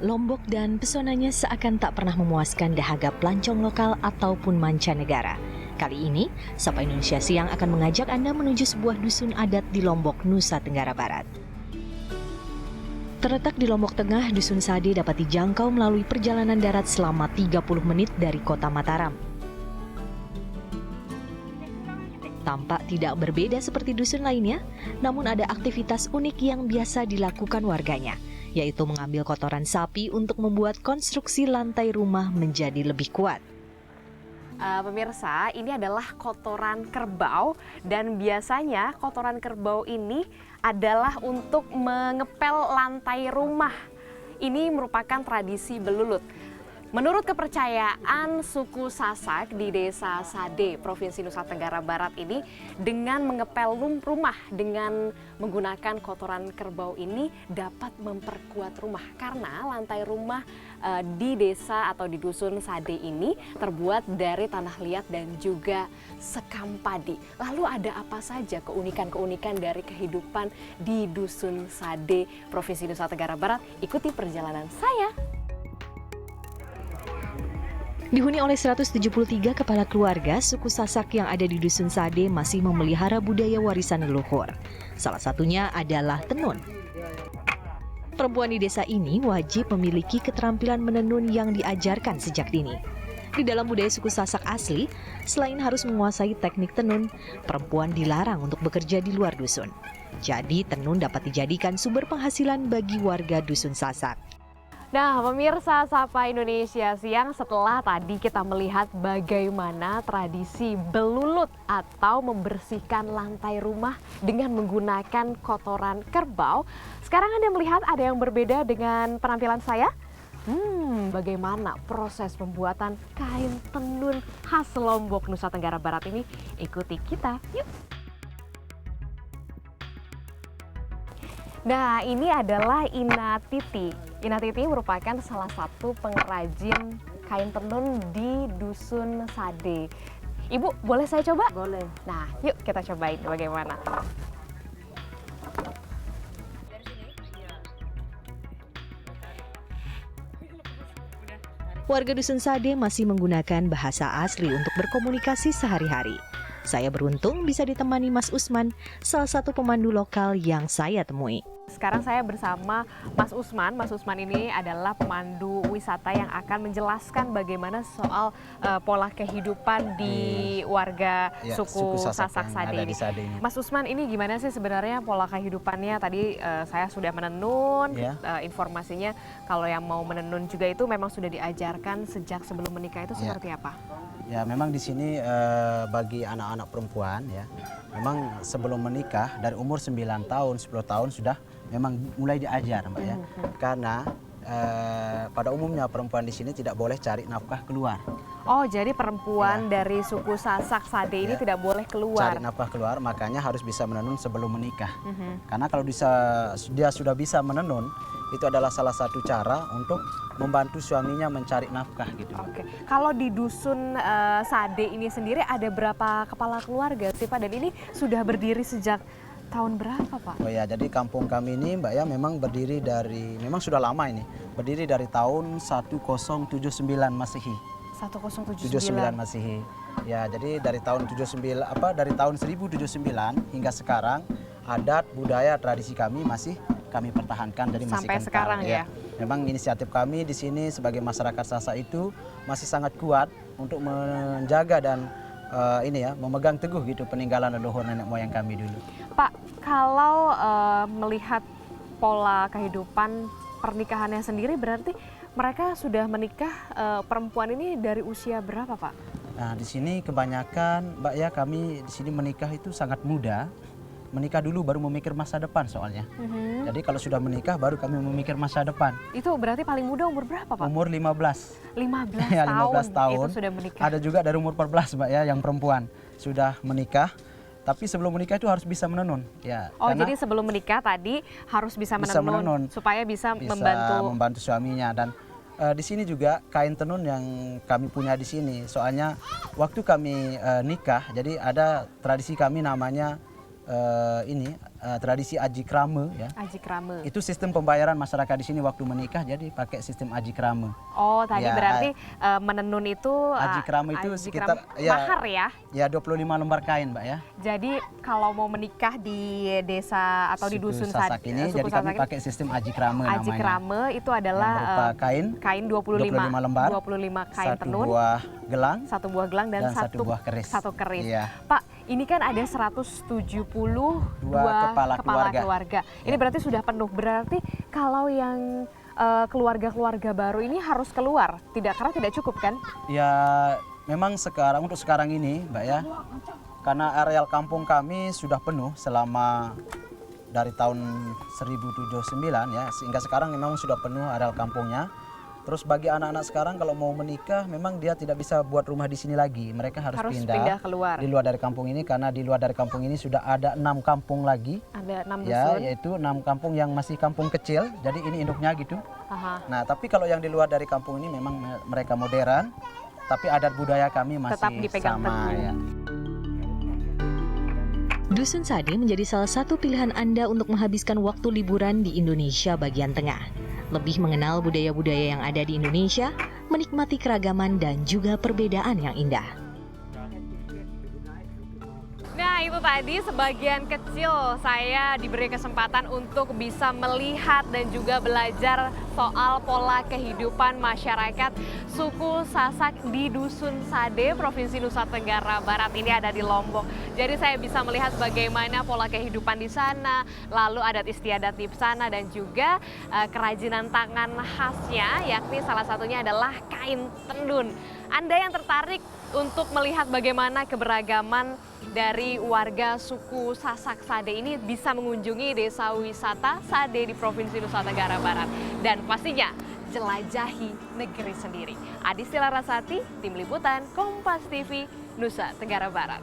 Lombok dan pesonanya seakan tak pernah memuaskan dahaga pelancong lokal ataupun mancanegara. Kali ini, Sapa Indonesia Siang akan mengajak Anda menuju sebuah dusun adat di Lombok, Nusa Tenggara Barat. Terletak di Lombok Tengah, Dusun Sade dapat dijangkau melalui perjalanan darat selama 30 menit dari kota Mataram. Tampak tidak berbeda seperti dusun lainnya, namun ada aktivitas unik yang biasa dilakukan warganya, yaitu mengambil kotoran sapi untuk membuat konstruksi lantai rumah menjadi lebih kuat. Pemirsa, ini adalah kotoran kerbau dan biasanya kotoran kerbau ini adalah untuk mengepel lantai rumah. Ini merupakan tradisi belulut. Menurut kepercayaan suku Sasak di Desa Sade, Provinsi Nusa Tenggara Barat ini, dengan mengepel rumah dengan menggunakan kotoran kerbau ini dapat memperkuat rumah. Karena lantai rumah di desa atau di Dusun Sade ini terbuat dari tanah liat dan juga sekam padi. Lalu ada apa saja keunikan-keunikan dari kehidupan di Dusun Sade, Provinsi Nusa Tenggara Barat? Ikuti perjalanan saya. Dihuni oleh 173 kepala keluarga, suku Sasak yang ada di Dusun Sade masih memelihara budaya warisan leluhur. Salah satunya adalah tenun. Perempuan di desa ini wajib memiliki keterampilan menenun yang diajarkan sejak dini. Di dalam budaya suku Sasak asli, selain harus menguasai teknik tenun, perempuan dilarang untuk bekerja di luar dusun. Jadi tenun dapat dijadikan sumber penghasilan bagi warga Dusun Sasak. Nah, pemirsa Sapa Indonesia Siang, setelah tadi kita melihat bagaimana tradisi belulut atau membersihkan lantai rumah dengan menggunakan kotoran kerbau, sekarang Anda melihat ada yang berbeda dengan penampilan saya? Bagaimana proses pembuatan kain tenun khas Lombok, Nusa Tenggara Barat ini? Ikuti kita, yuk! Nah, ini adalah Ina Titi. Ina Titi merupakan salah satu pengrajin kain tenun di Dusun Sade. Ibu, boleh saya coba? Boleh. Nah, yuk kita cobain bagaimana. Warga Dusun Sade masih menggunakan bahasa asli untuk berkomunikasi sehari-hari. Saya beruntung bisa ditemani Mas Usman, salah satu pemandu lokal yang saya temui. Sekarang saya bersama Mas Usman. Mas Usman ini adalah pemandu wisata yang akan menjelaskan bagaimana soal pola kehidupan di warga suku Sasak Sade ini. Mas Usman, ini gimana sih sebenarnya pola kehidupannya? Tadi saya sudah menenun, informasinya kalau yang mau menenun juga itu memang sudah diajarkan sejak sebelum menikah itu seperti apa? Ya, memang di sini bagi anak-anak perempuan ya, memang sebelum menikah dari umur 9 tahun, 10 tahun sudah memang mulai diajar, Mbak ya. Karena pada umumnya perempuan di sini tidak boleh cari nafkah keluar. Oh, jadi perempuan dari suku Sasak Sade ini tidak boleh keluar. Cari nafkah keluar, makanya harus bisa menenun sebelum menikah. Karena kalau dia sudah bisa menenun, itu adalah salah satu cara untuk membantu suaminya mencari nafkah gitu. Oke. Kalau di Dusun Sade ini sendiri ada berapa kepala keluarga sih Pak? Dan ini sudah berdiri sejak tahun berapa Pak? Oh ya, jadi kampung kami ini Mbak ya memang berdiri dari, memang sudah lama ini. Berdiri dari tahun 1079 Masehi. 1079 Masehi. Ya, jadi dari tahun 1079 hingga sekarang adat, budaya, tradisi kami masih kami pertahankan, jadi masih sampai kental, sekarang ya. Memang inisiatif kami di sini sebagai masyarakat Sasak itu masih sangat kuat untuk menjaga dan memegang teguh gitu peninggalan leluhur nenek moyang kami dulu. Pak, kalau melihat pola kehidupan pernikahannya sendiri, berarti mereka sudah menikah, perempuan ini dari usia berapa Pak? Nah, di sini kebanyakan Mbak ya, kami di sini menikah itu sangat muda. Menikah dulu baru memikir masa depan soalnya. Jadi kalau sudah menikah baru kami memikir masa depan. Itu berarti paling muda umur berapa Pak? Umur 15. 15 Ya, tahun 15 tahun. itu sudah menikah. Ada juga dari umur 14 Mbak ya, yang perempuan sudah menikah. Tapi sebelum menikah itu harus bisa menenun. Ya, oh, jadi sebelum menikah tadi harus bisa menenun supaya bisa membantu suaminya. Dan di sini juga kain tenun yang kami punya di sini. Soalnya waktu kami nikah, jadi ada tradisi kami namanya tradisi aji krame ya. Aji krame. Itu sistem pembayaran masyarakat di sini waktu menikah, jadi pakai sistem aji krame. Oh, tadi Ya, berarti menenun itu aji krame itu aji sekitar krame mahar ya. Ya 25 lembar kain, Mbak ya. Jadi kalau mau menikah di desa atau di Suku dusun Sasak ini, suku jadi kami Sasak pakai sistem aji krame aji namanya. krame itu Yang adalah berupa kain 25 lembar, 25 kain satu tenun, buah gelang, satu buah gelang dan satu buah keris. Satu keris. Iya. Pak, ini kan ada 172 kepala keluarga. Ini berarti sudah penuh. Berarti kalau yang keluarga-keluarga baru ini harus keluar, karena tidak cukup kan? Ya memang untuk sekarang ini, Mbak ya, karena areal kampung kami sudah penuh selama dari tahun 1079 ya, sehingga sekarang memang sudah penuh areal kampungnya. Terus bagi anak-anak sekarang kalau mau menikah memang dia tidak bisa buat rumah di sini lagi. Mereka harus pindah keluar. di luar dari kampung ini, karena di luar dari kampung ini sudah ada 6 kampung lagi. Ada 6 ya, dusun. yaitu 6 kampung yang masih kampung kecil. Jadi ini induknya gitu. Aha. Nah, tapi kalau yang di luar dari kampung ini memang mereka modern, tapi adat budaya kami masih Tetap dipegang sama teguh. ya. Dusun Sade menjadi salah satu pilihan Anda untuk menghabiskan waktu liburan di Indonesia bagian tengah. Lebih mengenal budaya-budaya yang ada di Indonesia, menikmati keragaman dan juga perbedaan yang indah. Nah, itu tadi sebagian kecil saya diberi kesempatan untuk bisa melihat dan juga belajar soal pola kehidupan masyarakat suku Sasak di Dusun Sade, Provinsi Nusa Tenggara Barat. Ini ada di Lombok. Jadi saya bisa melihat bagaimana pola kehidupan di sana, lalu adat istiadat di sana, dan juga kerajinan tangan khasnya, yakni salah satunya adalah kain tenun. Anda yang tertarik untuk melihat bagaimana keberagaman dari warga suku Sasak Sade ini bisa mengunjungi desa wisata Sade di Provinsi Nusa Tenggara Barat. Dan pastinya jelajahi negeri sendiri. Adisti Larasati, Tim Liputan, Kompas TV, Nusa Tenggara Barat.